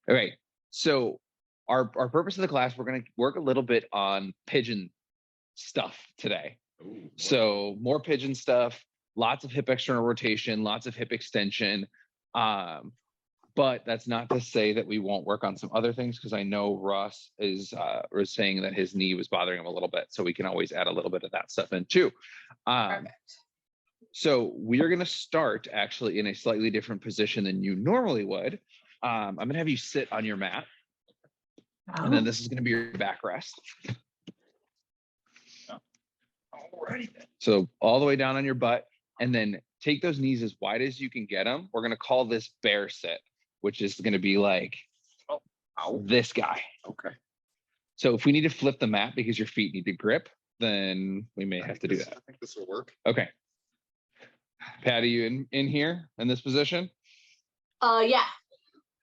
Okay, so our purpose of the class, we're going to work a little bit on pigeon stuff today. Ooh, so more pigeon stuff, lots of hip external rotation, lots of hip extension. But that's not to say that we won't work on some other things, because I know Ross was saying that his knee was bothering him a little bit. So we can always add a little bit of that stuff in too. Perfect. So we are going to start actually in a slightly different position than you normally would. I'm going to have you sit on your mat. Oh. And then this is going to be your backrest. alrighty then. So all the way down on your butt, and then take those knees as wide as you can get them. We're going to call this bear sit, which is going to be like this guy. Okay. So if we need to flip the mat because your feet need to grip, then we may have to do that. I think this will work. Okay. Pat, are you in here in this position? Yeah.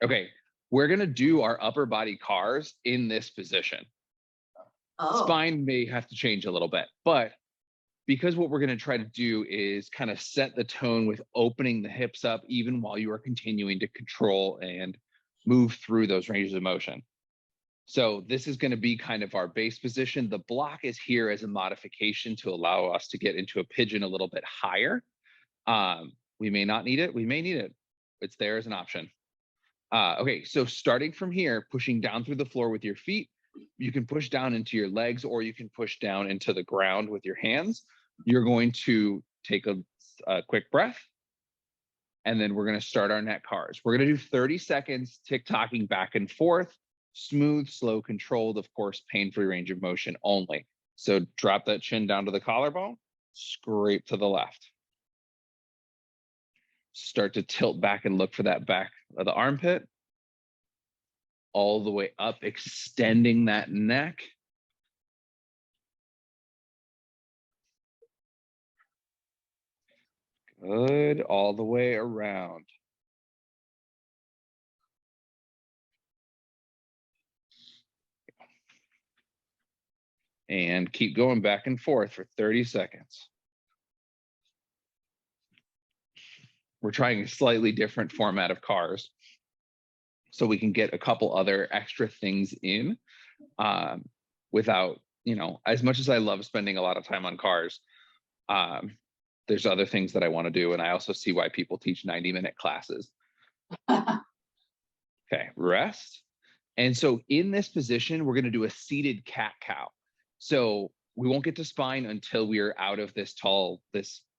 Okay. We're going to do our upper body cars in this position. Oh. Spine may have to change a little bit, but because what we're going to try to do is kind of set the tone with opening the hips up, even while you are continuing to control and move through those ranges of motion. So this is going to be kind of our base position. The block is here as a modification to allow us to get into a pigeon a little bit higher. We may not need it. We may need it. It's there as an option. Okay, so starting from here, pushing down through the floor with your feet, you can push down into your legs, or you can push down into the ground with your hands. You're going to take a quick breath, and then we're going to start our neck cars. We're going to do 30 seconds, tick-tocking back and forth, smooth, slow, controlled, of course, pain-free range of motion only. So drop that chin down to the collarbone, scrape to the left. Start to tilt back and look for that back of the armpit. All the way up, extending that neck. Good, all the way around. And keep going back and forth for 30 seconds. We're trying a slightly different format of cars, so we can get a couple other extra things in without, as much as I love spending a lot of time on cars, there's other things that I want to do. And I also see why people teach 90-minute classes. Okay, rest. And so in this position, we're going to do a seated cat-cow. So we won't get to spine until we are out of this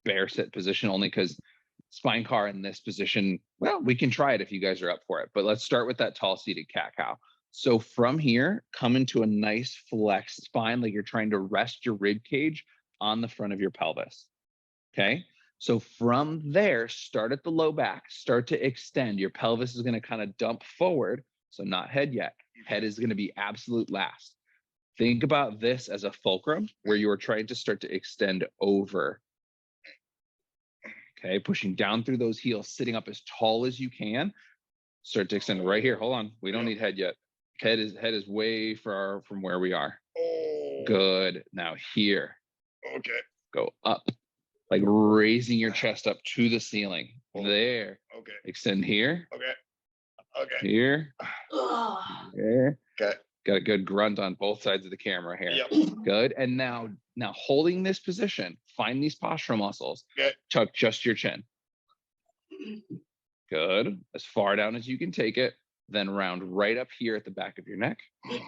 bear sit position, only because spine car in this position, well, we can try it if you guys are up for it, but let's start with that tall seated cat-cow. So from here, come into a nice flexed spine, like you're trying to rest your rib cage on the front of your pelvis. Okay. So from there, start at the low back, start to extend. Your pelvis is going to kind of dump forward. So not head yet. Head is going to be absolute last. Think about this as a fulcrum where you are trying to start to extend over. Okay, pushing down through those heels, sitting up as tall as you can. Start to extend right here. Hold on. We don't need head yet. Head is way far from where we are. Good. Now here. Okay. Go up. Like raising your chest up to the ceiling. There. Okay. Extend here. Okay. Okay. Here. There. Okay. Got a good grunt on both sides of the camera here. Yep. Good. And now holding this position, find these postural muscles. Okay. Tuck just your chin. Good. As far down as you can take it. Then round right up here at the back of your neck. And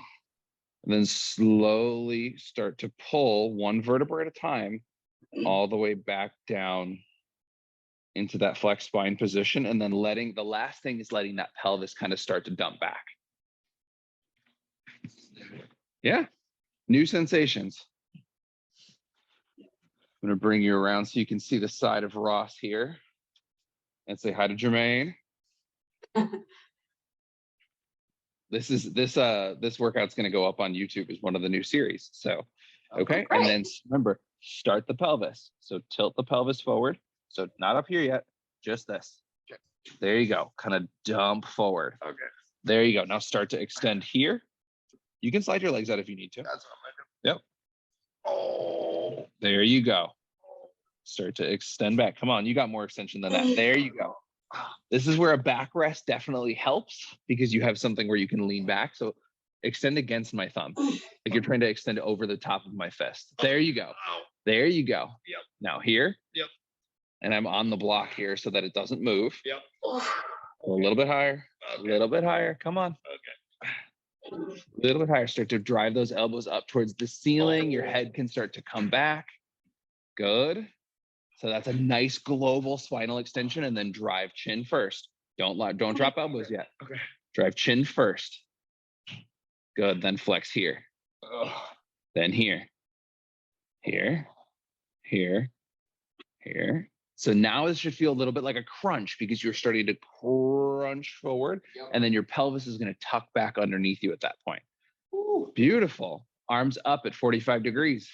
then slowly start to pull one vertebra at a time all the way back down into that flex spine position. And then the last thing is letting that pelvis kind of start to dump back. Yeah. New sensations. I'm going to bring you around so you can see the side of Ross here and say hi to Jermaine. This workout's going to go up on YouTube as one of the new series. So, okay. And then remember, start the pelvis. So tilt the pelvis forward. So not up here yet, just this. Okay. There you go. Kind of dump forward. Okay. There you go. Now start to extend here. You can slide your legs out if you need to. That's what I'm Yep. Oh, there you go. Start to extend back. Come on, you got more extension than that. There you go. This is where a backrest definitely helps because you have something where you can lean back. So extend against my thumb. Like you're trying to extend over the top of my fist. There you go. There you go. Yep. Now here. Yep. And I'm on the block here so that it doesn't move. Yep. A little bit higher. A little bit higher. Come on. Okay. A little bit higher. Start to drive those elbows up towards the ceiling. Your head can start to come back. Good. So that's a nice global spinal extension, and then drive chin first. Don't drop elbows yet. Okay. Drive chin first. Good. Then flex here. Then here. Here. Here. Here. So now this should feel a little bit like a crunch because you're starting to crunch forward, and then your pelvis is going to tuck back underneath you at that point. Ooh, beautiful. Arms up at 45 degrees.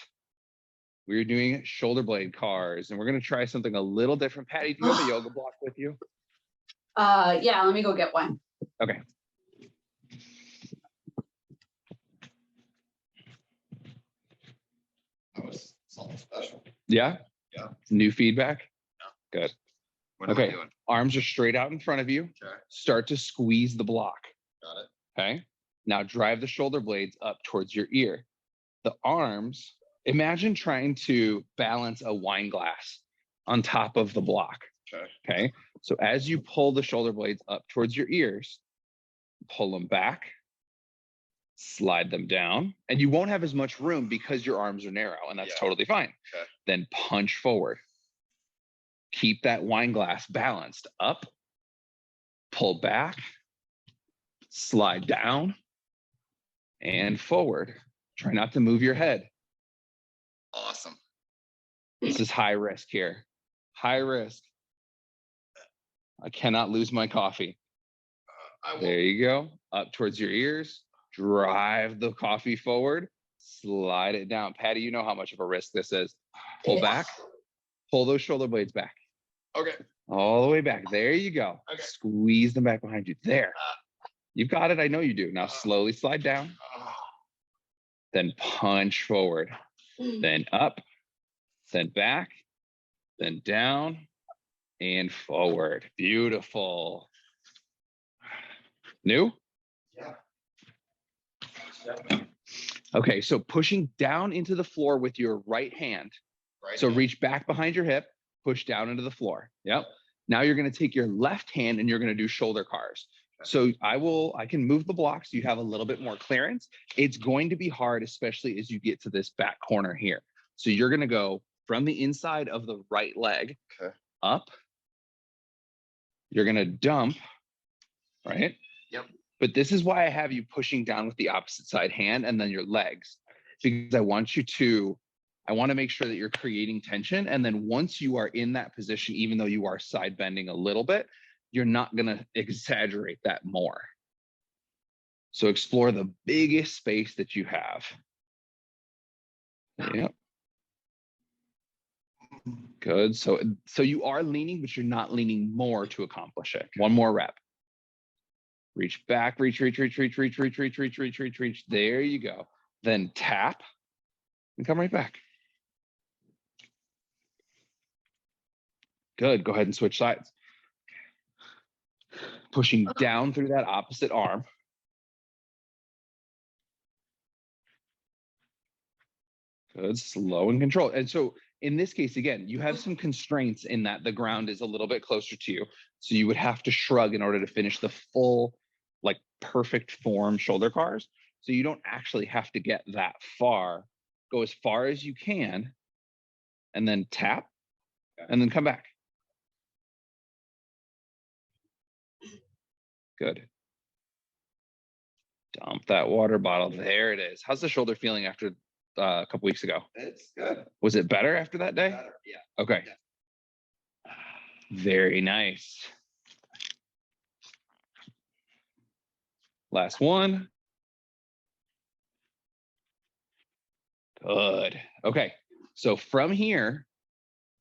We're doing shoulder blade cars, and we're going to try something a little different. Patty, do you have a yoga block with you? Yeah, let me go get one. Okay. That was something special. Yeah? Yeah. New feedback? Yeah. Good. What am I Okay. doing? Arms are straight out in front of you. Okay. Start to squeeze the block. Got it. Okay. Now drive the shoulder blades up towards your ear. The arms, imagine trying to balance a wine glass on top of the block. Okay. Okay. So as you pull the shoulder blades up towards your ears, pull them back, slide them down, and you won't have as much room because your arms are narrow, and that's totally fine. Okay. Then punch forward. Keep that wine glass balanced up, pull back, slide down, and forward. Try not to move your head. Awesome. This is high risk here. High risk. I cannot lose my coffee. I will. There you go. Up towards your ears. Drive the coffee forward. Slide it down. Patty, you know how much of a risk this is. Pull back. Pull those shoulder blades back. Okay. All the way back. There you go. Okay. Squeeze them back behind you. There. You've got it. I know you do. Now slowly slide down. Then punch forward. Then up. Then back. Then down. And forward. Beautiful. New? Yeah. Okay, so pushing down into the floor with your right hand. Right. So reach back behind your hip, push down into the floor. Yep. Now you're going to take your left hand and you're going to do shoulder cars. So I can move the blocks. You have a little bit more clearance. It's going to be hard, especially as you get to this back corner here. So you're going to go from the inside of the right leg up. You're going to dump, right? Yep. But this is why I have you pushing down with the opposite side hand and then your legs, because I want to make sure that you're creating tension. And then once you are in that position, even though you are side bending a little bit, you're not going to exaggerate that more. So explore the biggest space that you have. Yep. Good. So you are leaning, but you're not leaning more to accomplish it. One more rep. Reach back, reach. There you go. Then tap and come right back. Good. Go ahead and switch sides. Pushing down through that opposite arm. Good. Slow and controlled. And so in this case, again, you have some constraints in that the ground is a little bit closer to you. So you would have to shrug in order to finish the full, like perfect form shoulder cars. So you don't actually have to get that far. Go as far as you can and then tap and then come back. Good. Dump that water bottle. There it is. How's the shoulder feeling after a couple weeks ago? It's good. Was it better after that day? Better. Yeah. Okay. Very nice. Last one. Good. Okay. So from here,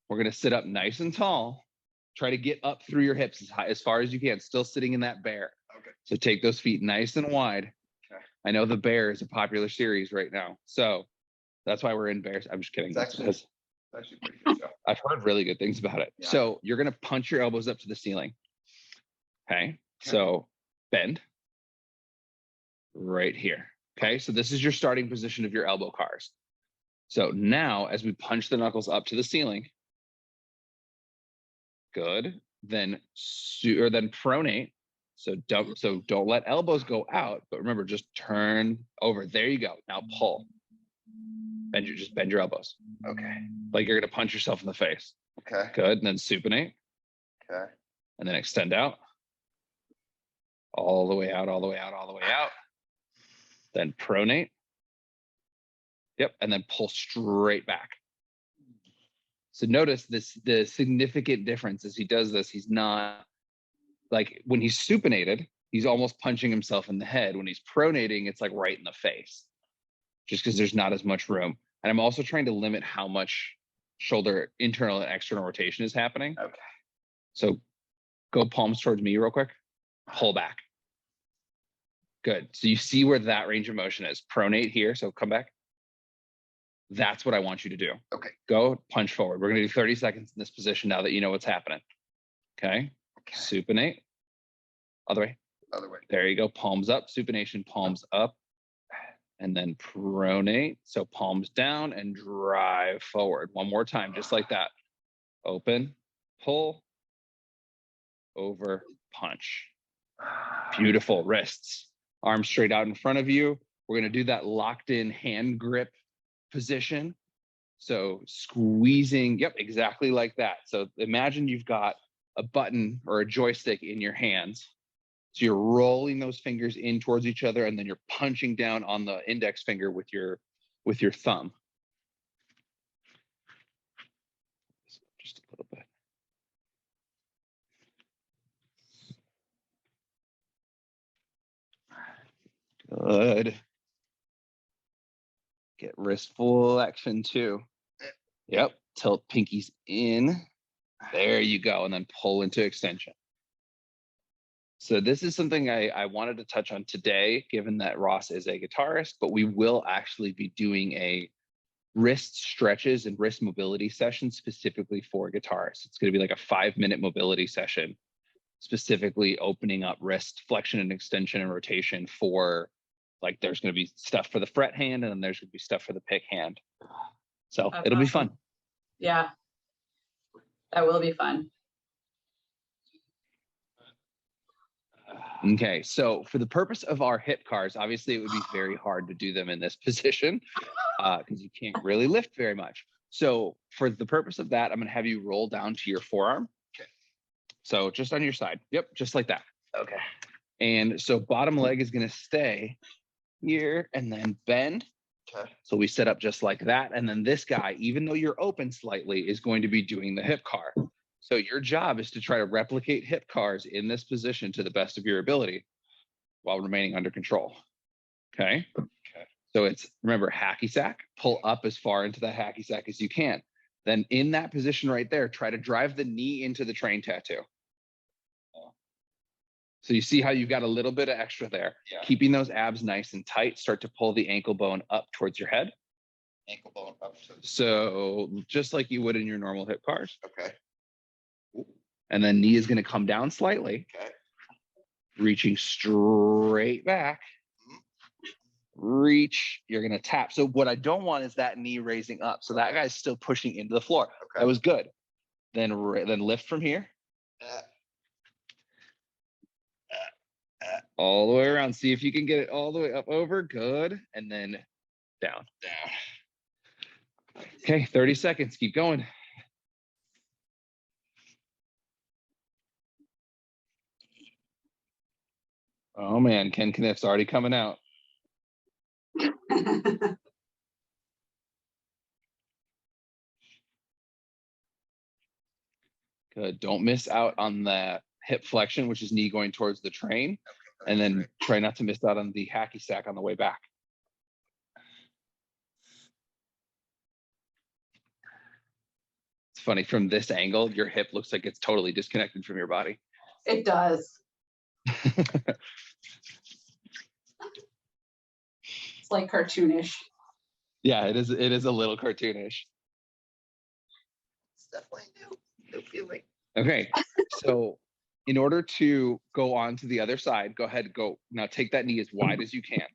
we're going to sit up nice and tall. Try to get up through your hips as far as you can, still sitting in that bear. Okay. So take those feet nice and wide. Okay. I know the bear is a popular series right now. So that's why we're in bears. I'm just kidding. It's actually pretty good show. I've heard really good things about it. Yeah. So you're going to punch your elbows up to the ceiling. Okay, so bend right here. Okay, so this is your starting position of your elbow cars. So now as we punch the knuckles up to the ceiling, good, then then pronate. So don't let elbows go out, but remember, just turn over. There you go. Now pull. Just bend your elbows. Okay. Like you're gonna punch yourself in the face. Okay. Good. And then supinate. Okay. And then extend out. All the way out, all the way out, all the way out. Then pronate. Yep. And then pull straight back. So notice the significant difference as he does this. He's not like when he's supinated, he's almost punching himself in the head. When he's pronating, it's like right in the face, just because there's not as much room. And I'm also trying to limit how much shoulder internal and external rotation is happening. Okay. So go palms towards me real quick, pull back. Good. So you see where that range of motion is. Pronate here, so come back. That's what I want you to do. Okay. Go punch forward. We're gonna do 30 seconds in this position now that you know what's happening. Okay. Supinate. Other way. Other way. There you go. Palms up. Supination, palms up. And then pronate. So palms down and drive forward. One more time, just like that. Open, pull, over, punch. Beautiful. Wrists. Arms straight out in front of you. We're going to do that locked in hand grip position. So squeezing, yep, exactly like that. So imagine you've got a button or a joystick in your hands. So you're rolling those fingers in towards each other, and then you're punching down on the index finger with your thumb. Just a little bit. Good. Get wrist flexion too. Yep. Tilt pinkies in. There you go. And then pull into extension. So this is something I wanted to touch on today, given that Ross is a guitarist, but we will actually be doing a wrist stretches and wrist mobility session specifically for guitarists. It's going to be like a 5-minute mobility session, specifically opening up wrist flexion and extension and rotation for, like, there's going to be stuff for the fret hand, and then there's going to be stuff for the pick hand. So That's it'll be awesome. fun. Yeah, that will be fun. Okay, so for the purpose of our hip cars, obviously it would be very hard to do them in this position because you can't really lift very much. So for the purpose of that, I'm going to have you roll down to your forearm. Okay. So just on your side. Yep, just like that. Okay. And so bottom leg is going to stay here and then bend. Okay. So we set up just like that. And then this guy, even though you're open slightly, is going to be doing the hip car. So your job is to try to replicate hip cars in this position to the best of your ability while remaining under control. Okay. Okay. So it's, remember, hacky sack, pull up as far into the hacky sack as you can. Then in that position right there, try to drive the knee into the train tattoo. So you see how you've got a little bit of extra there. Yeah. Keeping those abs nice and tight, start to pull the ankle bone up towards your head. Ankle bone up. So just like you would in your normal hip cars. Okay. And then knee is going to come down slightly, Okay. reaching straight back. Reach, you're going to tap. So what I don't want is that knee raising up. So that guy's still pushing into the floor. Okay. That was good. Then lift from here. All the way around. See if you can get it all the way up over. Good. And then down. Okay, 30 seconds. Keep going. Oh man, Ken Kniff's already coming out. Good. Don't miss out on the hip flexion, which is knee going towards the train. And then try not to miss out on the hacky sack on the way back. It's funny, from this angle, your hip looks like it's totally disconnected from your body. It does. It's like cartoonish. Yeah, it is a little cartoonish. It's definitely new feeling. Okay, so in order to go on to the other side, go ahead, go. Now take that knee as wide as you can.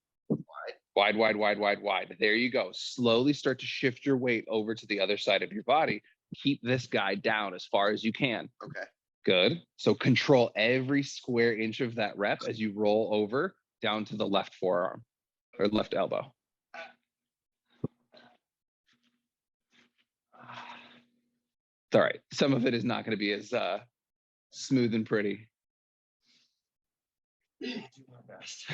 Wide, wide, wide, wide, wide. There you go. Slowly start to shift your weight over to the other side of your body. Keep this guy down as far as you can. Okay. Good. So control every square inch of that rep as you roll over down to the left forearm or left elbow. It's all right. Some of it is not going to be as smooth and pretty. Do my best.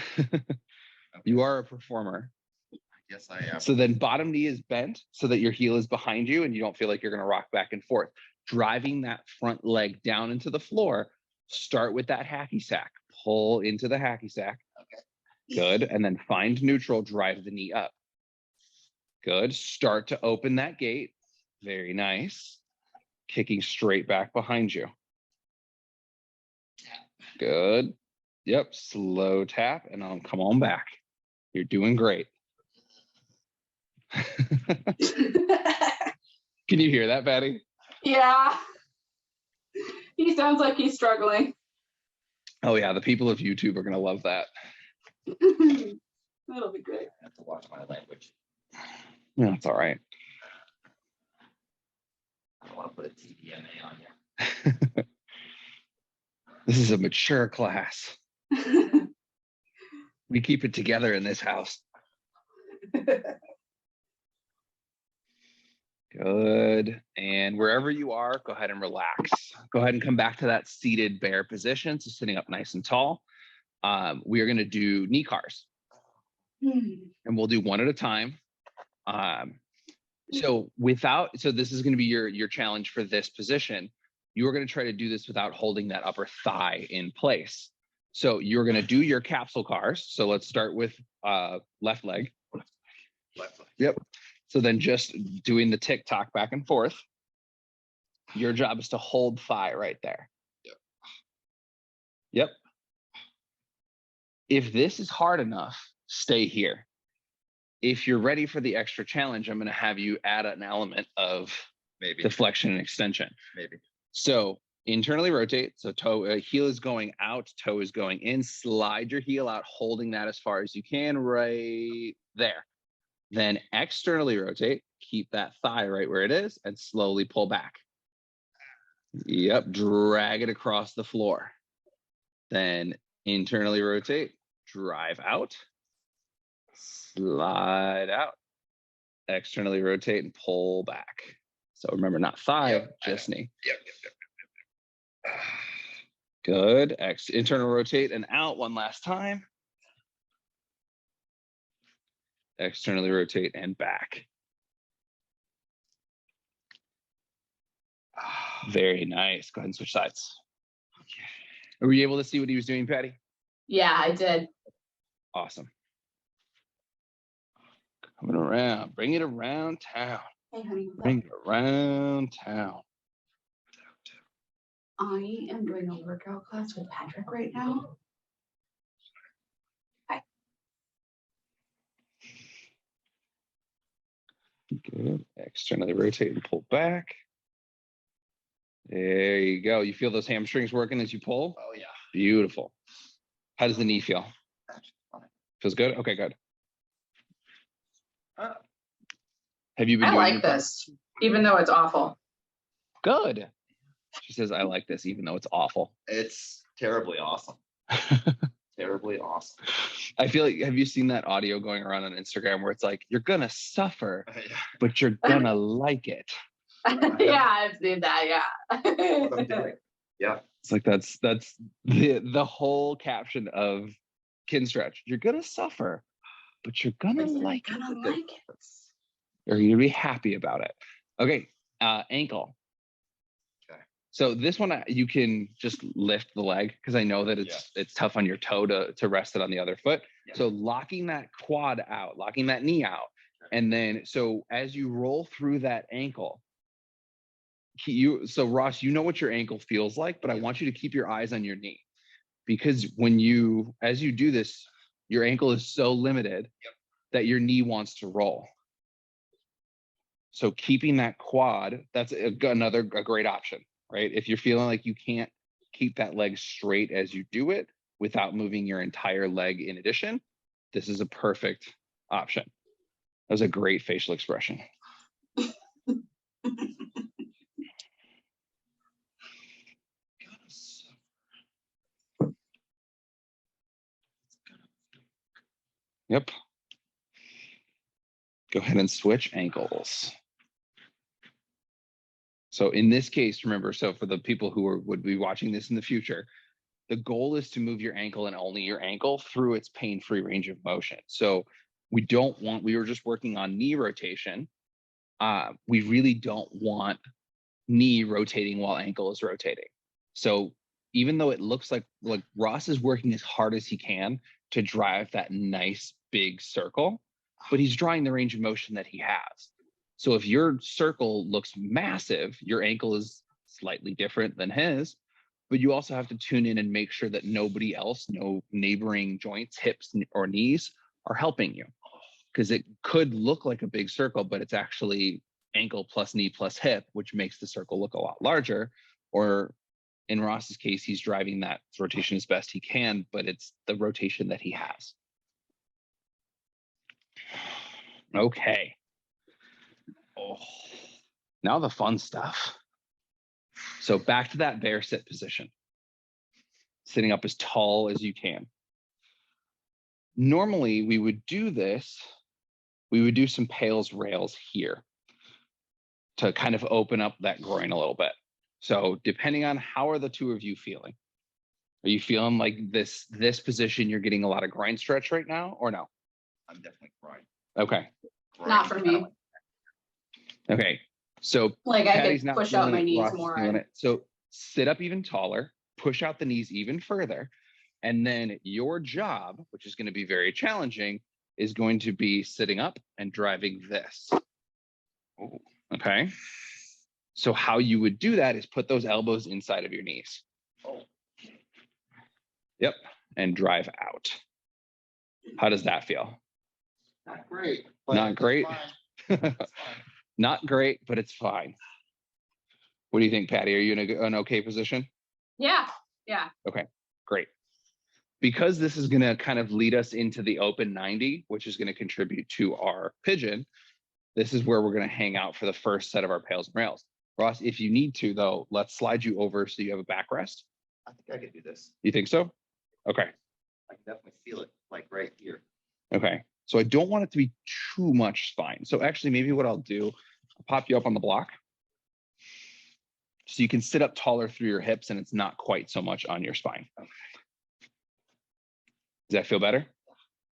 You are a performer. Yes, I am. So then bottom knee is bent so that your heel is behind you and you don't feel like you're going to rock back and forth. Driving that front leg down into the floor. Start with that hacky sack. Pull into the hacky sack. Okay. Good. And then find neutral, drive the knee up. Good. Start to open that gate. Very nice. Kicking straight back behind you. Good. Yep. Slow tap and I'll come on back. You're doing great. Can you hear that, Patty? Yeah. He sounds like he's struggling. Oh yeah, the people of YouTube are gonna love that. That'll be great. I have to watch my language. No, it's all right. I don't want to put a TDMA on you. This is a mature class. We keep it together in this house. Good. And wherever you are, go ahead and relax. Go ahead and come back to that seated bear position. So sitting up nice and tall. We are going to do knee cars. And we'll do one at a time. So this is going to be your challenge for this position. You are going to try to do this without holding that upper thigh in place. So you're going to do your capsule cars. So let's start with left leg. Left leg. Yep. So then just doing the tick-tock back and forth. Your job is to hold thigh right there. Yep. Yep. If this is hard enough, stay here. If you're ready for the extra challenge, I'm going to have you add an element of Maybe. deflection and extension. Maybe. So internally rotate. So heel is going out, toe is going in. Slide your heel out, holding that as far as you can right there. Then externally rotate, keep that thigh right where it is, and slowly pull back. Yep, drag it across the floor. Then internally rotate, drive out, slide out, externally rotate, and pull back. So remember, not thigh, just knee. Yep. Good. Internal rotate and out one last time. Externally rotate and back. Very nice. Go ahead and switch sides. Okay. Were you able to see what he was doing, Patty? Yeah, I did. Awesome. Coming around. Bring it around town. Hey, honey. Bring it around town. I am doing a workout class with Patrick right now. Good. Externally rotate and pull back. There you go. You feel those hamstrings working as you pull? Oh yeah. Beautiful. How does the knee feel? Feels good? Okay, good. Have you been I doing like your- this, even though it's awful. Good. She says, I like this, even though it's awful. It's terribly awesome. Terribly awesome. I feel like, have you seen that audio going around on Instagram where it's like, you're going to suffer, Yeah. but you're going to like it? Yeah, I've seen that. What I'm Yeah. doing. Yeah. It's like, that's the whole caption of Kinstretch. You're going to suffer, but you're going to like it. Gonna like it. Or you're going to be happy about it. Okay. Ankle. Okay. So this one, you can just lift the leg because I know that it's tough on your toe to rest it on the other foot. Yeah. So locking that quad out, locking that knee out. And then, so as you roll through that ankle, so Ross, you know what your ankle feels like, but I want you to keep your eyes on your knee because as you do this, your ankle is so limited that your knee wants to roll. So keeping that quad, that's another great option, right? If you're feeling like you can't keep that leg straight as you do it without moving your entire leg in addition, this is a perfect option. That was a great facial expression. Yep. Go ahead and switch ankles. So in this case, remember, so for the people who would be watching this in the future, the goal is to move your ankle and only your ankle through its pain-free range of motion. So we were just working on knee rotation. We really don't want knee rotating while ankle is rotating. So even though it looks like Ross is working as hard as he can to drive that nice big circle, but he's drawing the range of motion that he has. So if your circle looks massive, your ankle is slightly different than his, but you also have to tune in and make sure that nobody else, no neighboring joints, hips, or knees are helping you. Because it could look like a big circle, but it's actually ankle plus knee plus hip, which makes the circle look a lot larger. Or in Ross's case, he's driving that rotation as best he can, but it's the rotation that he has. Okay. Oh, now the fun stuff. So back to that bear sit position. Sitting up as tall as you can. Normally, we would do this. We would do some pails rails here to kind of open up that groin a little bit. So depending on how are the two of you feeling? Are you feeling like this position, you're getting a lot of groin stretch right now, or no? I'm definitely groin. Okay. Not for me. Okay. So Like Patty's I not could push out feeling my it, knees Ross is more. feeling it. So sit up even taller, push out the knees even further. And then your job, which is going to be very challenging, is going to be sitting up and driving this. Oh, okay. So how you would do that is put those elbows inside of your knees. Oh. Yep. And drive out. How does that feel? Not great. Not great. Not great, but it's fine. What do you think, Patty? Are you in an okay position? Yeah. Yeah. Okay, great. Because this is going to kind of lead us into the open 90, which is going to contribute to our pigeon, this is where we're going to hang out for the first set of our pails and rails. Ross, if you need to, though, let's slide you over so you have a backrest. I think I could do this. You think so? Okay. I can definitely feel it, like right here. Okay. So I don't want it to be too much spine. So actually, maybe what I'll do, I'll pop you up on the block so you can sit up taller through your hips and it's not quite so much on your spine. Okay. Does that feel better?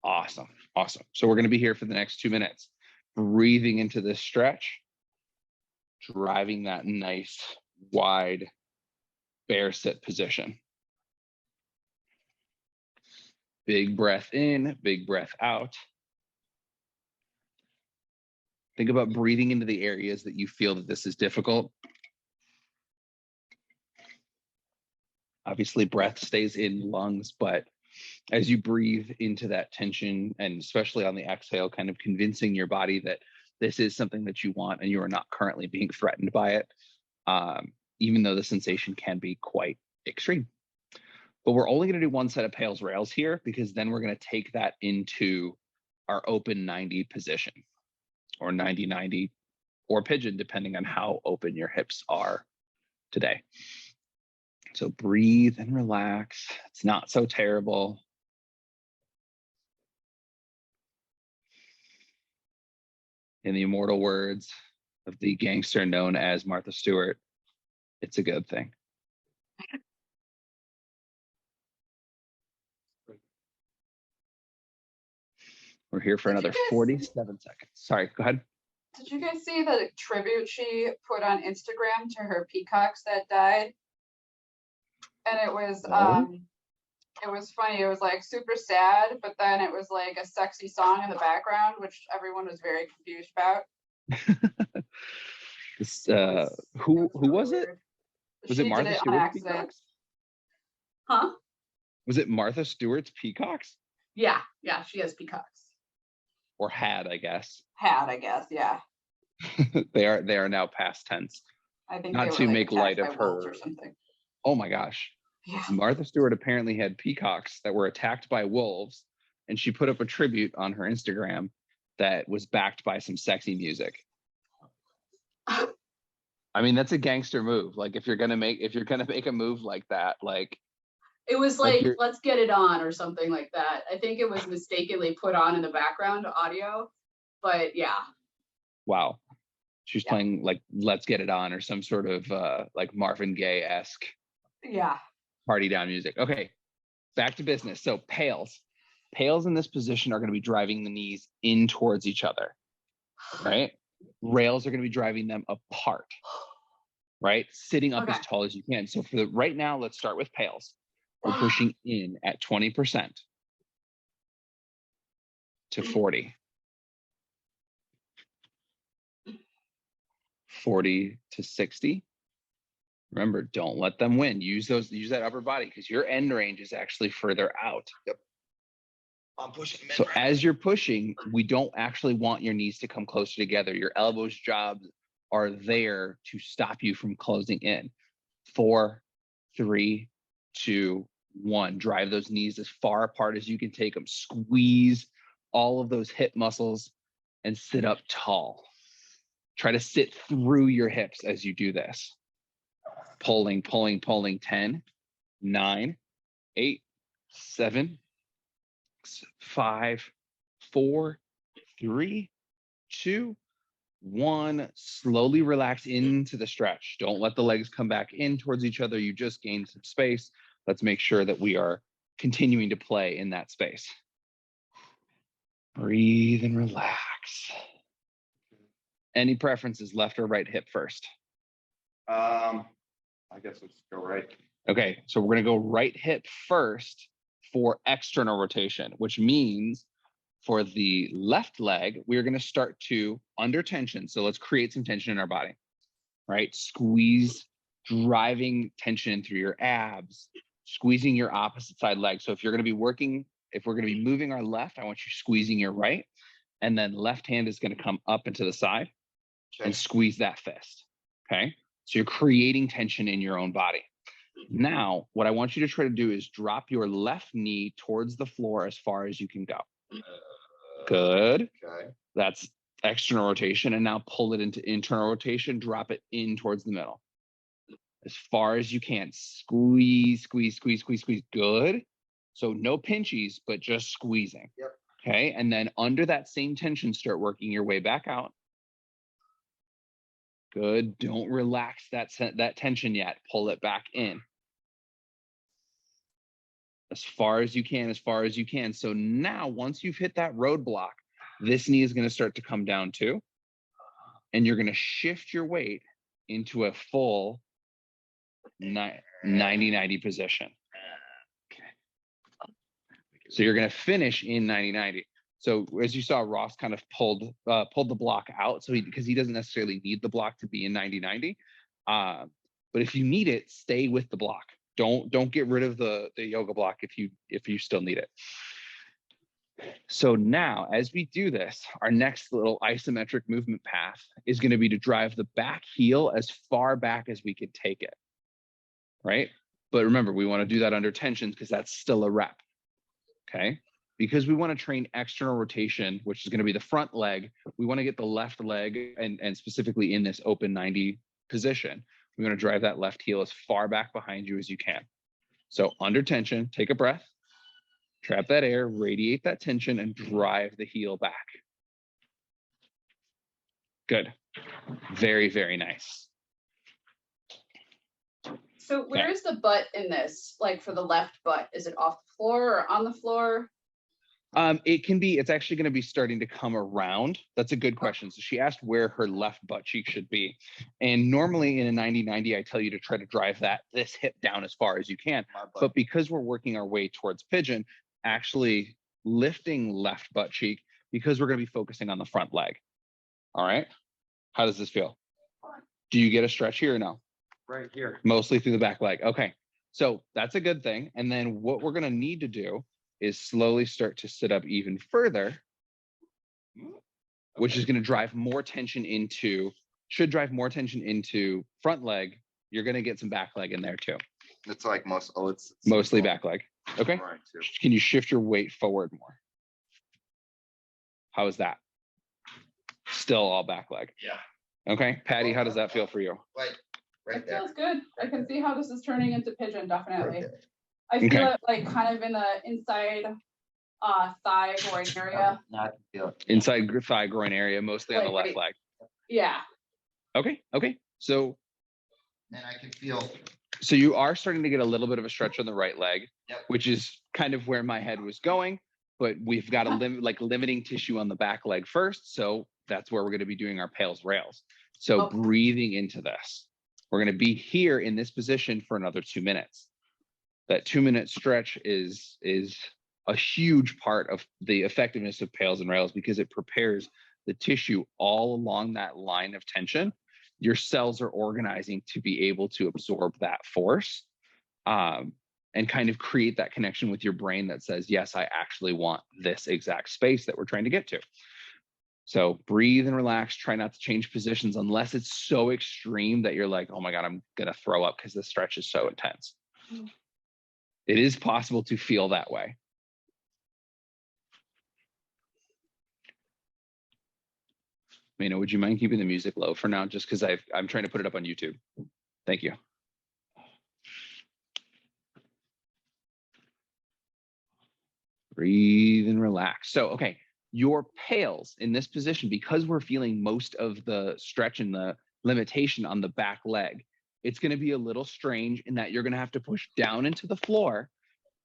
Awesome. Awesome. So we're going to be here for the next 2 minutes, breathing into this stretch, driving that nice wide bear sit position. Big breath in, big breath out. Think about breathing into the areas that you feel that this is difficult. Obviously, breath stays in lungs, but as you breathe into that tension, and especially on the exhale, kind of convincing your body that this is something that you want and you are not currently being threatened by it, even though the sensation can be quite extreme. But we're only going to do one set of pails rails here, because then we're going to take that into our open 90 position, or 90-90, or pigeon, depending on how open your hips are today. So breathe and relax. It's not so terrible. In the immortal words of the gangster known as Martha Stewart, it's a good thing. We're here for another 47 seconds. Sorry, go ahead. Did you guys see the tribute she put on Instagram to her peacocks that died? And it was funny. It was like super sad, but then it was like a sexy song in the background, which everyone was very confused about. This, who was it? Was it Martha Stewart's peacocks? Huh? Was it Martha Stewart's peacocks? Yeah, she has peacocks. Or had, I guess. Had, I guess, yeah. They are now past tense. I think not they were to like make light of wolves her or something. Oh my gosh. Yeah. Martha Stewart apparently had peacocks that were attacked by wolves, and she put up a tribute on her Instagram that was backed by some sexy music. I mean, that's a gangster move. Like if you're gonna make a move like that, like It was Like like, you're- let's get it on or something like that. I think it was mistakenly put on in the background audio, but yeah. wow, she's Yeah. playing like "Let's Get It On" or some sort of like Marvin Gaye-esque Yeah. party down music. Okay, back to business. So pails in this position are going to be driving the knees in towards each other, right? Rails are going to be driving them apart, right? Sitting up Okay. as tall as you can. So for the right now, let's start with pails. We're pushing in at 20% to 40. 40 to 60. Remember, don't let them win. Use that upper body because your end range is actually further out. I'm pushing. So as you're pushing, we don't actually want your knees to come closer together. Your elbows jobs are there to stop you from closing in. 4, 3, 2, 1. Drive those knees as far apart as you can take them. Squeeze all of those hip muscles and sit up tall. Try to sit through your hips as you do this. Pulling, 10, 9, 8, 7, 5, 4, 3, 2, 1. Slowly relax into the stretch. Don't let the legs come back in towards each other. You just gained some space. Let's make sure that we are continuing to play in that space. Breathe and relax. Any preferences, left or right hip first? I guess let's go right. Okay, so we're going to go right hip first for external rotation, which means for the left leg, we're going to start to under tension. So let's create some tension in our body, right? Squeeze, driving tension through your abs, squeezing your opposite side leg. So if you're going to be working, if we're going to be moving our left, I want you squeezing your right, and then left hand is going to come up and to the side and squeeze that fist, okay? So you're creating tension in your own body. Now, what I want you to try to do is drop your left knee towards the floor as far as you can go. Good. Okay. That's external rotation. And now pull it into internal rotation, drop it in towards the middle. As far as you can. Squeeze, squeeze, squeeze, squeeze, squeeze. Good. So no pinchies, but just squeezing. Yep. Okay. And then under that same tension, start working your way back out. Good. Don't relax that tension yet. Pull it back in. As far as you can, as far as you can. So now, once you've hit that roadblock, this knee is going to start to come down too. And you're going to shift your weight into a full 90-90 position. Okay. So you're going to finish in 90-90. So as you saw, Ross kind of pulled the block out. So because he doesn't necessarily need the block to be in 90-90. But if you need it, stay with the block. Don't get rid of the yoga block if you still need it. So now, as we do this, our next little isometric movement path is going to be to drive the back heel as far back as we could take it, right? But remember, we want to do that under tension because that's still a rep, okay? Because we want to train external rotation, which is going to be the front leg. We want to get the left leg, and specifically in this open 90 position, we want to drive that left heel as far back behind you as you can. So under tension, take a breath, trap that air, radiate that tension, and drive the heel back. Good. Very, very nice. So where is the butt in this? Like for the left butt, is it off the floor or on the floor? It's actually going to be starting to come around. That's a good question. So she asked where her left butt cheek should be. And normally in a 90-90, I tell you to try to drive this hip down as far as you can. But because we're working our way towards pigeon, actually lifting left butt cheek because we're going to be focusing on the front leg. All right. How does this feel? Do you get a stretch here or no? Right here. Mostly through the back leg. Okay. So that's a good thing. And then what we're going to need to do is slowly start to sit up even further, which is going to drive more tension into front leg. You're going to get some back leg in there too. It's like most, oh, it's. Mostly back leg. Okay. Right, too. Can you shift your weight forward more? How is that? Still all back leg. Yeah. Okay. Patty, how does that feel for you? Like, right It there. feels good. I can see how this is turning into pigeon, Right definitely. there. I feel Okay. it like kind of in the inside thigh groin area. Now I can feel it. Inside thigh groin area, mostly on the Like, left leg. Yeah. Okay. Okay. So And I can feel, you are starting to get a little bit of a stretch on the right leg, Yep. which is kind of where my head was going, but we've got a limiting tissue on the back leg first. So that's where we're going to be doing our pails rails. So Okay. breathing into this, we're going to be here in this position for another 2 minutes. That 2-minute stretch is a huge part of the effectiveness of pails and rails because it prepares the tissue all along that line of tension. Your cells are organizing to be able to absorb that force and kind of create that connection with your brain that says, yes, I actually want this exact space that we're trying to get to. So breathe and relax. Try not to change positions unless it's so extreme that you're like, oh my God, I'm going to throw up because the stretch is so intense. It is possible to feel that way. Mina, would you mind keeping the music low for now? Just because I'm trying to put it up on YouTube. Thank you. Breathe and relax. So, okay, your pails in this position, because we're feeling most of the stretch and the limitation on the back leg, it's going to be a little strange in that you're going to have to push down into the floor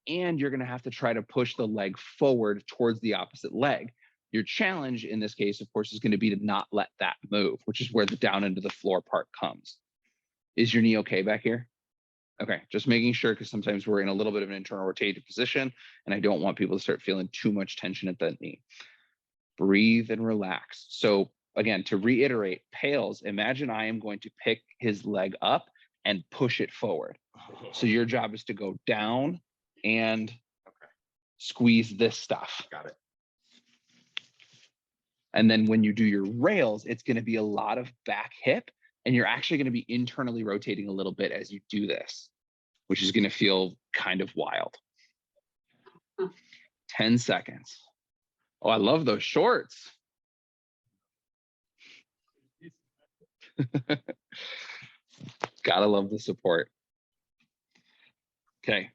and you're going to have to try to push the leg forward towards the opposite leg. Your challenge in this case, of course, is going to be to not let that move, which is where the down into the floor part comes. Is your knee okay back here? Okay, just making sure because sometimes we're in a little bit of an internal rotated position and I don't want people to start feeling too much tension at that knee. Breathe and relax. So again, to reiterate, pails, imagine I am going to pick his leg up and push it forward. So your job is to go down and squeeze this stuff. got it. And then when you do your rails, it's going to be a lot of back hip, and you're actually going to be internally rotating a little bit as you do this, which is going to feel kind of wild. 10 seconds. Oh, I love those shorts. Gotta love the support. Okay.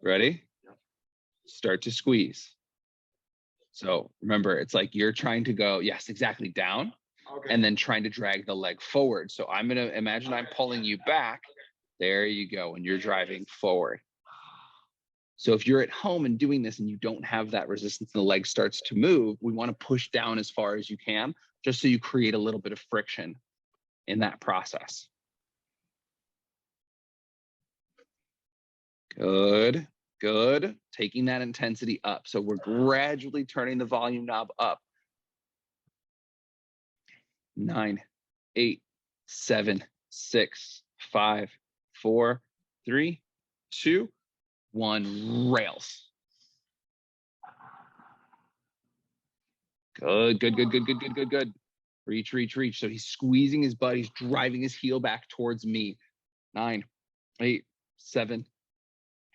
Ready? Start to squeeze. So remember, it's like you're trying to go, yes, exactly, down, and then trying to drag the leg forward. So I'm going to imagine I'm pulling you back. There you go. And you're driving forward. So if you're at home and doing this and you don't have that resistance and the leg starts to move, we want to push down as far as you can, just so you create a little bit of friction in that process. Good. Good. Taking that intensity up. So we're gradually turning the volume knob up. 9, 8, 7, 6, 5, 4, 3, 2, 1. Rails. Good, good, good, good, good, good, good, good. Reach, reach, reach. So he's squeezing his butt. He's driving his heel back towards me. 9, 8, 7,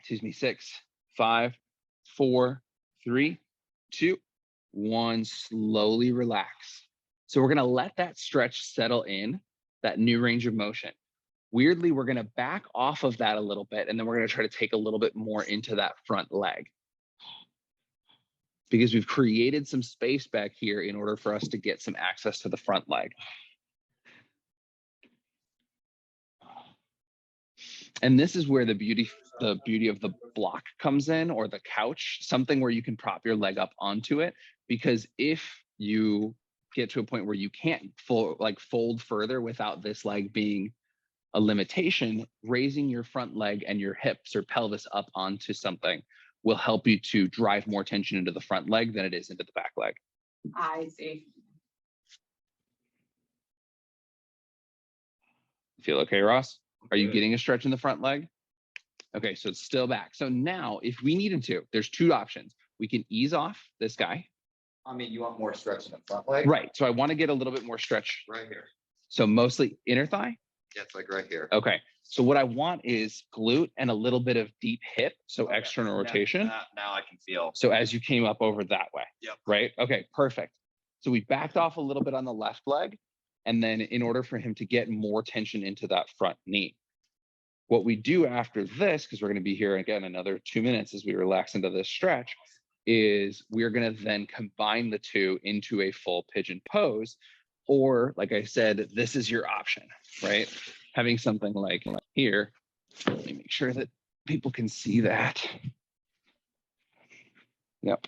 6, 5, 4, 3, 2, 1. Slowly relax. So we're going to let that stretch settle in, that new range of motion. Weirdly, we're going to back off of that a little bit, and then we're going to try to take a little bit more into that front leg, because we've created some space back here in order for us to get some access to the front leg. And this is where the beauty of the block comes in, or the couch, something where you can prop your leg up onto it. Because if you get to a point where you can't fold further without this leg being a limitation, raising your front leg and your hips or pelvis up onto something will help you to drive more tension into the front leg than it is into the back leg. I see. Feel okay, Ross? Are you getting a stretch in the front leg? Okay, so it's still back. So now if we needed to, there's 2 options. We can ease off this guy. I mean, you want more stretch in the front leg? Right, so I want to get a little bit more stretch. Right here. So mostly inner thigh? Yeah, it's like right here. Okay, So what I want is glute and a little bit of deep hip, so Okay. external Now- rotation. Now I can feel. So as you came up over that way. Yep. Right? Okay, perfect. So we backed off a little bit on the left leg. And then in order for him to get more tension into that front knee, what we do after this, because we're going to be here again another 2 minutes as we relax into this stretch, is we're going to then combine the two into a full pigeon pose. Or like I said, this is your option, right? Having something like here, let me make sure that people can see that. Yep.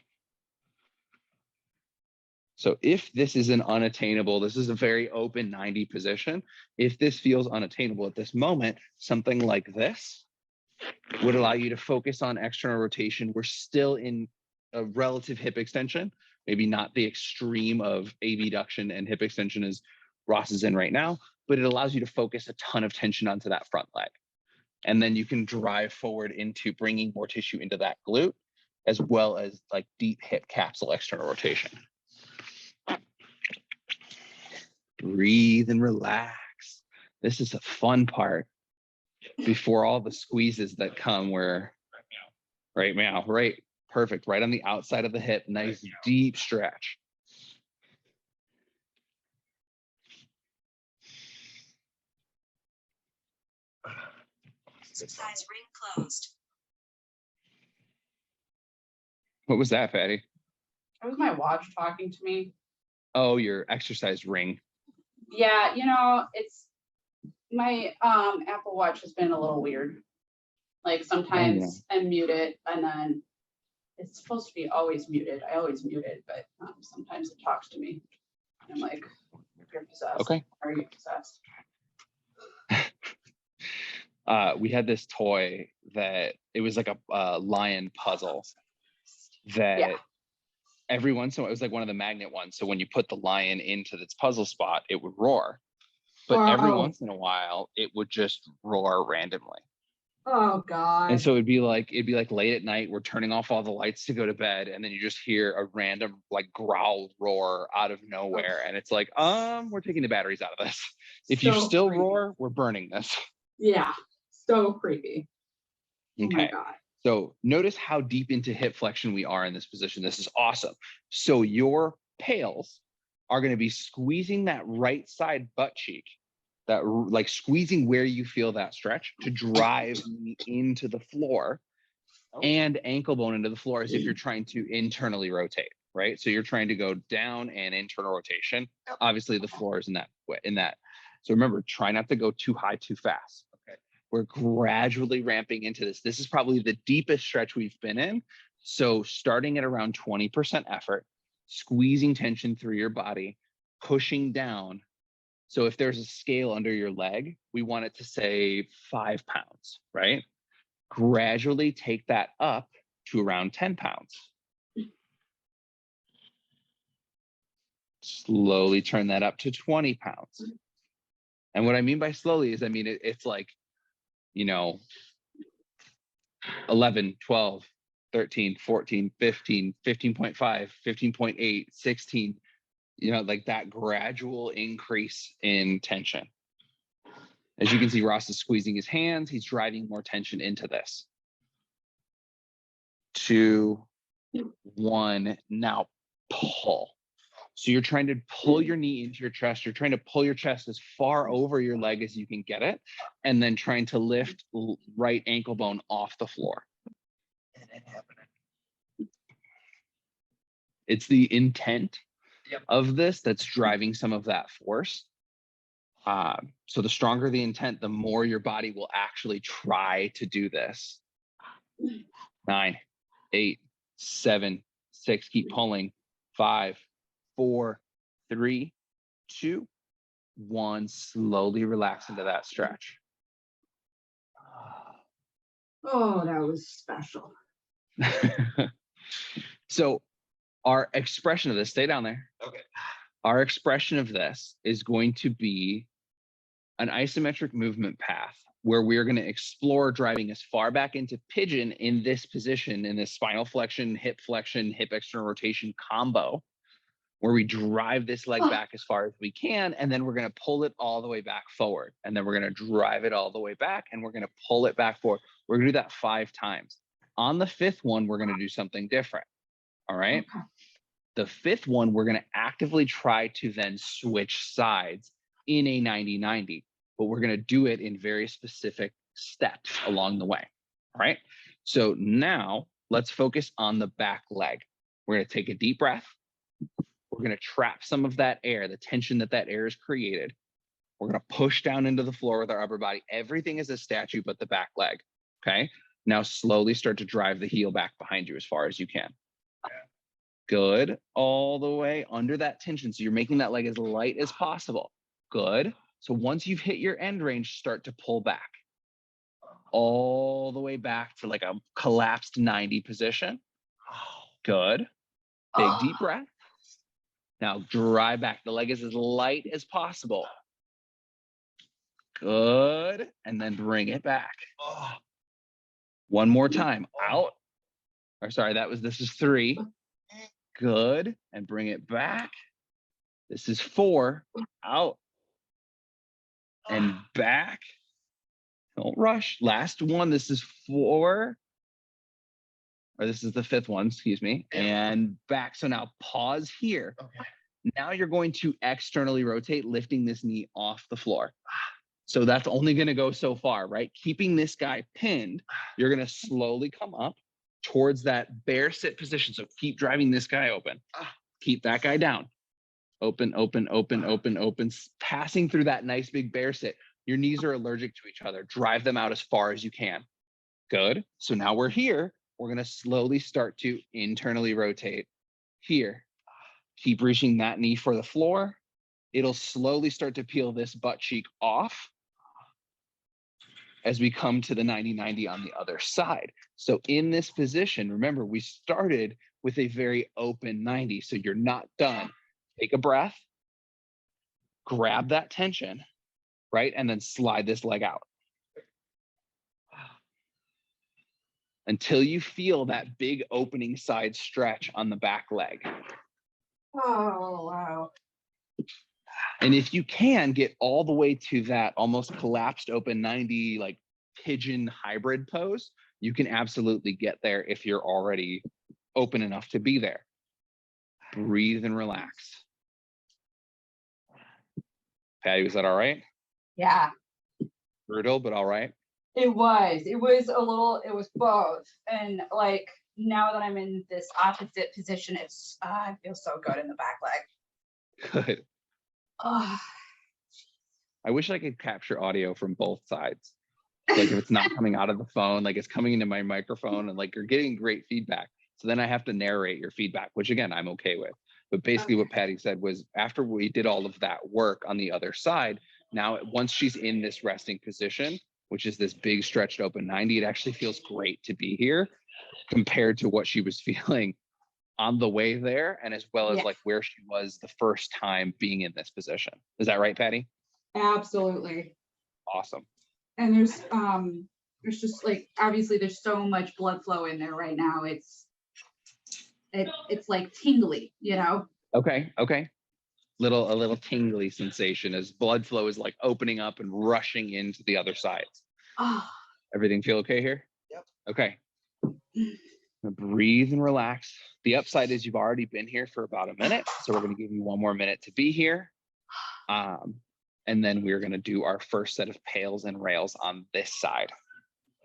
So if this is an unattainable, this is a very open 90 position. If this feels unattainable at this moment, something like this would allow you to focus on external rotation. We're still in a relative hip extension, maybe not the extreme of abduction and hip extension as Ross is in right now, but it allows you to focus a ton of tension onto that front leg. And then you can drive forward into bringing more tissue into that glute, as well as like deep hip capsule external rotation. Breathe and relax. This is a fun part before all the squeezes that come where, right now, right, perfect, right on the outside of the hip, nice deep stretch. Exercise ring closed. What was that, Fatty? That was my watch talking to me. Oh, your exercise ring. Yeah, it's my Apple Watch has been a little weird. Like sometimes I mute it and then it's supposed to be always muted. I always mute it, but sometimes it talks to me. I'm like, you're possessed. Okay. Are you possessed? We had this toy that it was like a lion puzzle that every once in a while, it was like one of the magnet ones. So when you put the lion into its puzzle spot, it would roar. But every once in a while, it would just roar randomly. Oh God. And so it'd be like late at night, we're turning off all the lights to go to bed, and then you just hear a random like growl roar out of nowhere. And it's like, we're taking the batteries out of this. If you So still creepy. roar, we're burning this. Yeah. So creepy. Oh my Okay. God. So notice how deep into hip flexion we are in this position. This is awesome. So your pales are going to be squeezing that right side butt cheek, that like squeezing where you feel that stretch to drive into the floor, and ankle bone into the floor as if you're trying to internally rotate, right? So you're trying to go down and internal rotation. Obviously the floor is in that way, So remember, try not to go too high, too fast. Okay. We're gradually ramping into this. This is probably the deepest stretch we've been in. So starting at around 20% effort, squeezing tension through your body, pushing down. So if there's a scale under your leg, we want it to say 5 pounds, right? Gradually take that up to around 10 pounds. Slowly turn that up to 20 pounds. And what I mean by slowly is, it's like, 11, 12, 13, 14, 15, 15.5, 15.8, 16, like that gradual increase in tension. As you can see, Ross is squeezing his hands. He's driving more tension into this. 2, 1, now pull. So you're trying to pull your knee into your chest. You're trying to pull your chest as far over your leg as you can get it, and then trying to lift right ankle bone off the floor. It's the intent of this that's driving some of that force. So the stronger the intent, the more your body will actually try to do this. 9, 8, 7, 6, keep pulling. 5, 4, 3, 2, 1. Slowly relax into that stretch. Oh, that was special. So our expression of this, stay down there. Okay. Our expression of this is going to be an isometric movement path where we're going to explore driving as far back into pigeon in this position, in this spinal flexion, hip external rotation combo, where we drive this leg back as far as we can, and then we're going to pull it all the way back forward. And then we're going to drive it all the way back, and we're going to pull it back forward. We're going to do that 5 times. On the 5th one, we're going to do something different. All right. Okay. The 5th one, we're going to actively try to then switch sides in a 90-90, but we're going to do it in very specific steps along the way. All right. So now let's focus on the back leg. We're going to take a deep breath. We're going to trap some of that air, the tension that air has created. We're going to push down into the floor with our upper body. Everything is a statue but the back leg. Okay. Now slowly start to drive the heel back behind you as far as you can. Good. All the way under that tension. So you're making that leg as light as possible. Good. So once you've hit your end range, start to pull back. All the way back to like a collapsed 90 position. Good. Big deep breath. Now drive back. The leg is as light as possible. Good. And then bring it back. One more time. Out. Or sorry, this is 3. Good. And bring it back. This is 4. Out. And back. Don't rush. Last one. This is 4. Or this is the 5th one, excuse me. And back. So now pause here. Okay. Now you're going to externally rotate, lifting this knee off the floor. So that's only going to go so far, right? Keeping this guy pinned, you're going to slowly come up towards that bear sit position. So keep driving this guy open. Keep that guy down. Open, open, open, open, open. Passing through that nice big bear sit. Your knees are allergic to each other. Drive them out as far as you can. Good. So now we're here. We're going to slowly start to internally rotate here. Keep reaching that knee for the floor. It'll slowly start to peel this butt cheek off as we come to the 90-90 on the other side. So in this position, remember, we started with a very open 90. So you're not done. Take a breath, grab that tension, right? And then slide this leg out. Until you feel that big opening side stretch on the back leg. Oh, wow. And if you can get all the way to that almost collapsed open 90, like pigeon hybrid pose, you can absolutely get there if you're already open enough to be there. Breathe and relax. Patty, was that all right? Yeah, Brutal, but all right. it was. It was both. And like now that I'm in this opposite position, I feel so good in the back leg. Good. Oh, I wish I could capture audio from both sides. Like if it's not coming out of the phone, like it's coming into my microphone and like you're getting great feedback. So then I have to narrate your feedback, which again, I'm okay with. But basically what Patty said was after we did all of that work on the other side, now once she's in this resting position, which is this big stretched open 90, it actually feels great to be here compared to what she was feeling on the way there and as well as Yeah. like where she was the first time being in this position. Is that right, Patty? absolutely. Awesome. And there's just like, obviously there's so much blood flow in there right now. It's like tingly, you know? Okay. Okay. A little tingly sensation as blood flow is like opening up and rushing into the other sides. Oh, Everything feel okay here? Yep. Okay. Breathe and relax. The upside is you've already been here for about a minute. So we're going to give you one more minute to be here. And then we're going to do our first set of pails and rails on this side.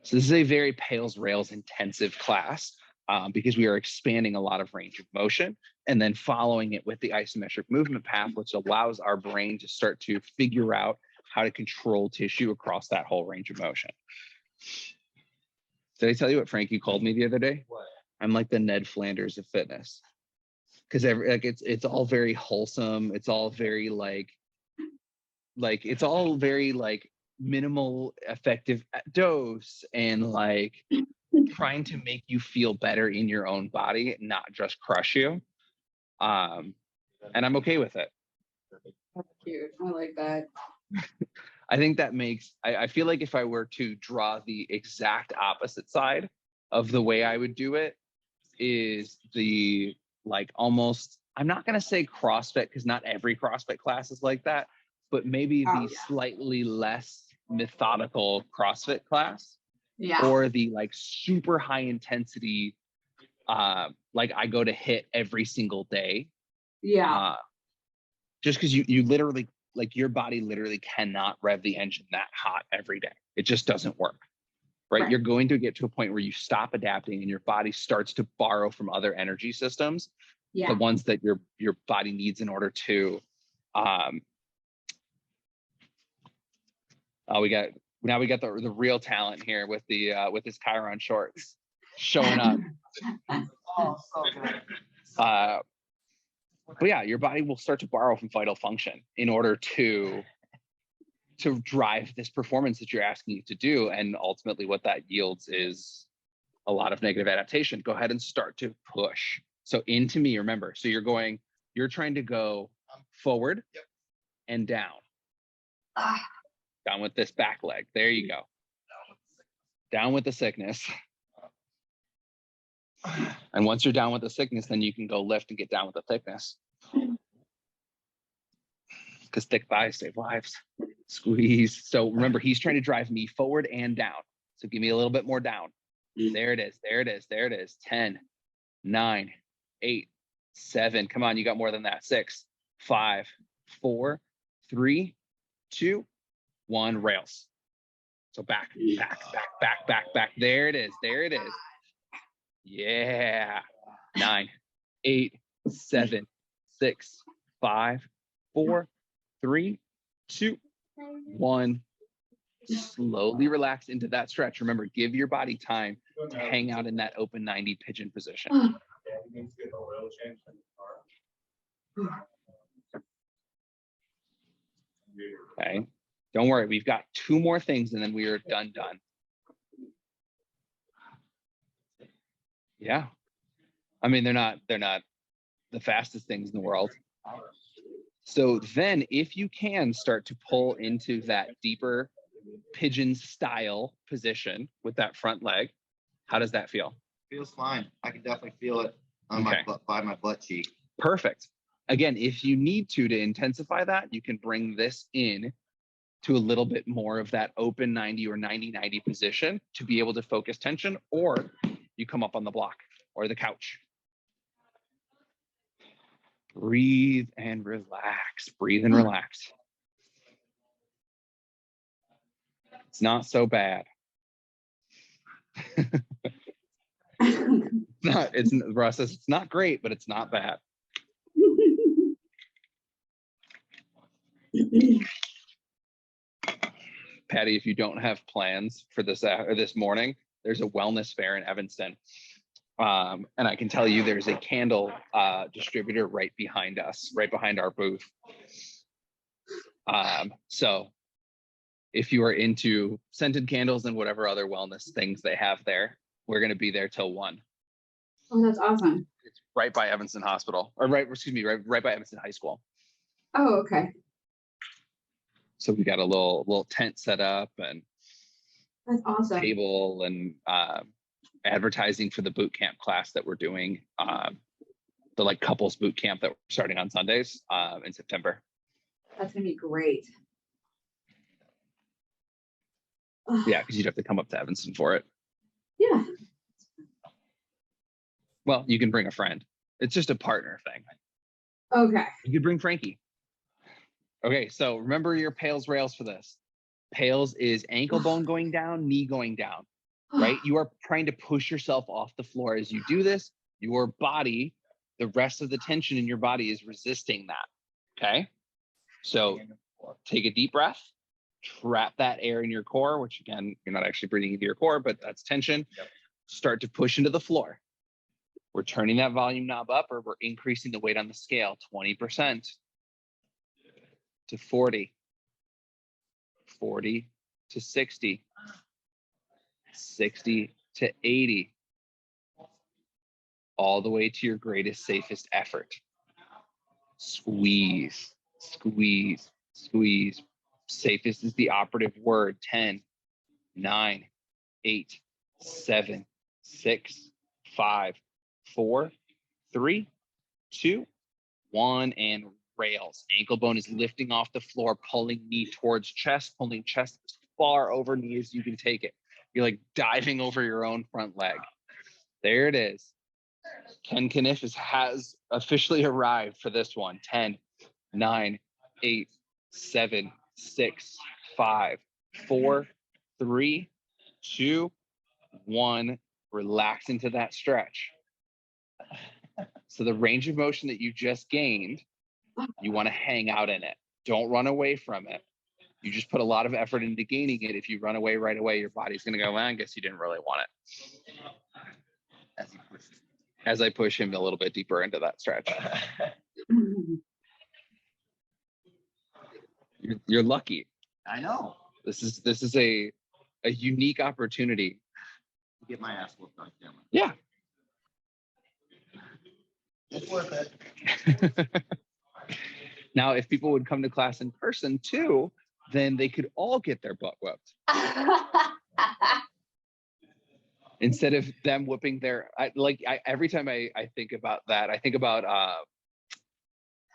So this is a very pails rails intensive class because we are expanding a lot of range of motion and then following it with the isometric movement path, which allows our brain to start to figure out how to control tissue across that whole range of motion. Did I tell you what Frankie called me the other day? What? I'm like the Ned Flanders of fitness because it's all very wholesome. It's all very like it's all very like minimal effective dose and like trying to make you feel better in your own body, not just crush you. And I'm okay with it. that's cute. I like that. I think that makes, I feel like if I were to draw the exact opposite side of the way I would do it is the like almost I'm not going to say CrossFit because not every CrossFit class is like that, but maybe Oh, the yeah. slightly less methodical CrossFit class, Yeah. or the like super high intensity, like I go to hit every single day. Yeah. Just because you literally, like your body literally cannot rev the engine that hot every day. It just doesn't work. Right? Right. You're going to get to a point where you stop adapting and your body starts to borrow from other energy systems, Yeah. the ones that your body needs in order to we got the real talent here with his Chiron shorts showing up. Oh, so good. But yeah, your body will start to borrow from vital function in order to drive this performance that you're asking it to do. And ultimately what that yields is a lot of negative adaptation. Go ahead and start to push. So into me, remember, so you're trying to go forward and down. Down with this back leg. There you go. Down with the sickness. And once you're down with the sickness, then you can go lift and get down with the thickness. Because thick thighs save lives. Squeeze. So remember, he's trying to drive me forward and down. So give me a little bit more down. There it is. There it is. There it is. 10, 9, 8, 7. Come on, you got more than that. 6, 5, 4, 3, 2, 1. Rails. So back. There it is. There it is. Yeah. 9, 8, 7, 6, 5, 4, 3, 2, 1. Slowly relax into that stretch. Remember, give your body time to hang out in that open 90 pigeon position. Okay. Don't worry. We've got 2 more things and then we are done. Yeah. I mean, they're not the fastest things in the world. So then if you can start to pull into that deeper pigeon style position with that front leg, how does that feel? Feels fine. I can definitely feel it on Okay. my butt, by my butt cheek. Perfect. Again, if you need to intensify that, you can bring this in to a little bit more of that open 90 or 90-90 position to be able to focus tension, or you come up on the block or the couch. Breathe and relax. Breathe and relax. It's not so bad. Russ says it's not great, but it's not bad. Patty, if you don't have plans for this morning, there's a wellness fair in Evanston. And I can tell you there's a candle distributor right behind us, right behind our booth. So if you are into scented candles and whatever other wellness things they have there, we're going to be there till 1. Oh, that's awesome. It's right by Evanston Hospital, or right by Evanston High School. Oh, okay. So we got a little tent set up and That's awesome. table and advertising for the boot camp class that we're doing, the like couples boot camp that we're starting on Sundays in September. That's gonna be great. Yeah, because you'd have to come up to Evanston for it. Yeah. Well, you can bring a friend. It's just a partner thing. Okay. You could bring Frankie. Okay, so remember your PAILS rails for this. PAILS is ankle bone going down, knee going down, right? You are trying to push yourself off the floor as you do this. Your body, the rest of the tension in your body is resisting that, okay? So take a deep breath, trap that air in your core, which again, you're not actually breathing into your core, but that's tension. Yep. Start to push into the floor. We're turning that volume knob up, or we're increasing the weight on the scale, 20% to 40, 40 to 60, 60 to 80, all the way to your greatest, safest effort. Squeeze, squeeze, squeeze. Safest is the operative word. 10, 9, 8, 7, 6, 5, 4, 3, 2, 1 and rails. Ankle bone is lifting off the floor, pulling knee towards chest, pulling chest as far over knee as you can take it. You're like diving over your own front leg. There it is. Ken Kniff has officially arrived for this one. 10, 9, 8, 7, 6, 5, 4, 3, 2, 1. Relax into that stretch. So the range of motion that you just gained, you want to hang out in it. Don't run away from it. You just put a lot of effort into gaining it. If you run away right away, your body's going to go, well, I guess you didn't really want it. As I push him a little bit deeper into that stretch. You're lucky. I know. This is a unique opportunity. Get my ass whooped on camera. Yeah. It's worth it. Now, if people would come to class in person too, then they could all get their butt whooped. Instead of them whooping their, every time I think about that, I think about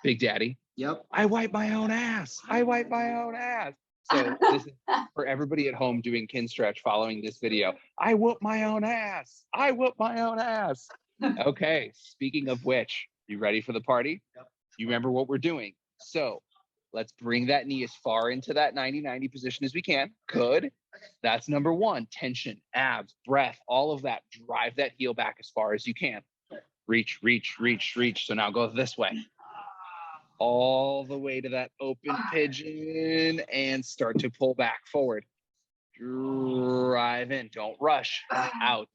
Big Daddy. Yep. I wipe my own ass. I wipe my own ass. So this is for everybody at home doing Kinstretch following this video. I whoop my own ass. I whoop my own ass. Okay, speaking of which, you ready for the party? Yep. You remember what we're doing. So let's bring that knee as far into that 90-90 position as we can. Good. That's number 1. Tension, abs, breath, all of that. Drive that heel back as far as you can. Reach, reach, reach, reach. So now go this way. All the way to that open pigeon and start to pull back forward. Drive in. Don't rush. Out.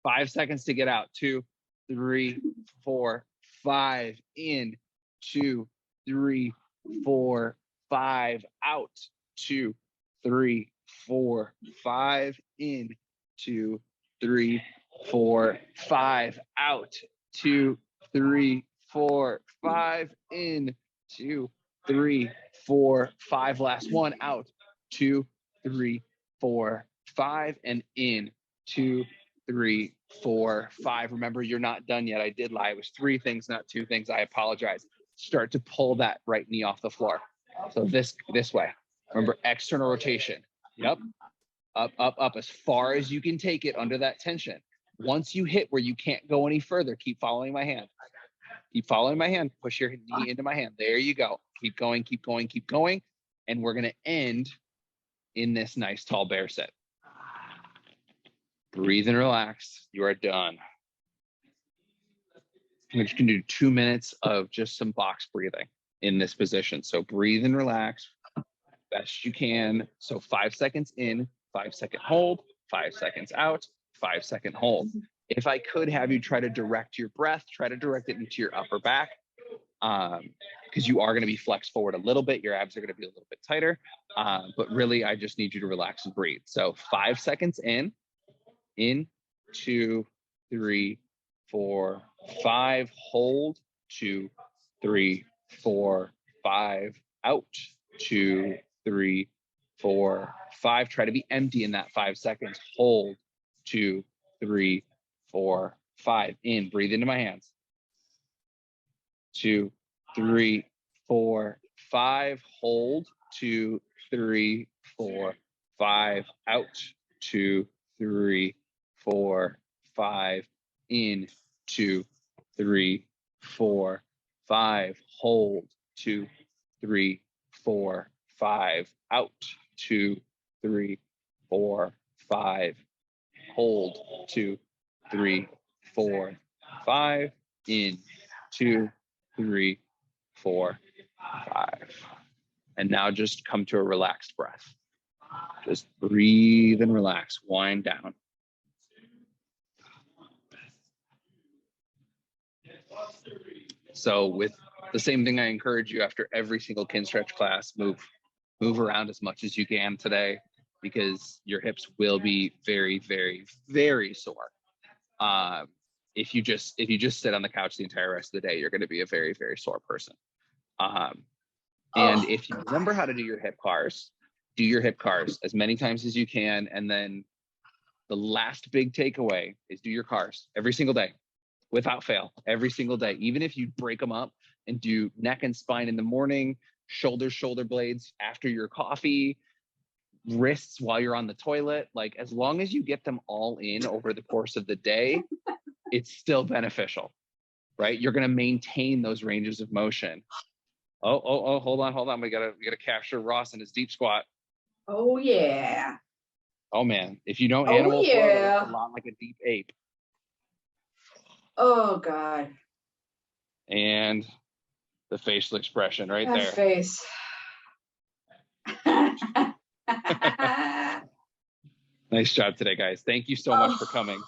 5 seconds to get out. 2, 3, 4, 5. In. 2, 3, 4, 5. Out. 2, 3, 4, 5. In. 2, 3, 4, 5. Out. 2, 3, 4, 5. In. 2, 3, 4, 5. Last one. Out. 2, 3, 4, 5. And in. 2, 3, 4, 5. Remember, you're not done yet. I did lie. It was 3 things, not 2 things. I apologize. Start to pull that right knee off the floor. So this way. Remember, external rotation. Yep. Up, up, up as far as you can take it under that tension. Once you hit where you can't go any further, keep following my hand. Keep following my hand. Push your knee into my hand. There you go. Keep going, keep going, keep going. And we're going to end in this nice tall bear sit. Breathe and relax. You are done. We're just going to do 2 minutes of just some box breathing in this position. So breathe and relax best you can. So 5 seconds in, 5 second hold, 5 seconds out, 5 second hold. If I could have you try to direct your breath, try to direct it into your upper back, because you are going to be flexed forward a little bit. Your abs are going to be a little bit tighter, but really I just need you to relax and breathe. So 5 seconds in, 2, 3, 4, 5, hold, 2, 3, 4, 5, out, 2, 3, 4, 5. Try to be empty in that 5 seconds. Hold, 2, 3, 4, 5. In, breathe into my hands. 2, 3, 4, 5. Hold, 2, 3, 4, 5. Out, 2, 3, 4, 5. In, 2, 3, 4, 5. Hold, 2, 3, 4, 5. Out, 2, 3, 4, 5. Hold, 2, 3, 4, 5. In, 2, 3, 4, 5. And now just come to a relaxed breath. Just breathe and relax. Wind down. So with the same thing I encourage you after every single Kinstretch class, move around as much as you can today, because your hips will be very, very, very sore. If you just sit on the couch the entire rest of the day, you're going to be a very, very sore person. And if you remember how to do your hip cars, do your hip cars as many times as you can. And then the last big takeaway is do your cars every single day. without fail, every single day. Even if you break them up and do neck and spine in the morning, shoulder blades after your coffee, wrists while you're on the toilet, like as long as you get them all in over the course of the day, it's still beneficial, right? You're going to maintain those ranges of motion. Oh, hold on. We gotta capture Ross in his deep squat. Oh yeah. Oh man, if you know Oh, animal flow, that yeah. looks a lot like a deep ape. Oh God. And the facial expression right That there. face. Nice job today, guys. Thank you so much for coming.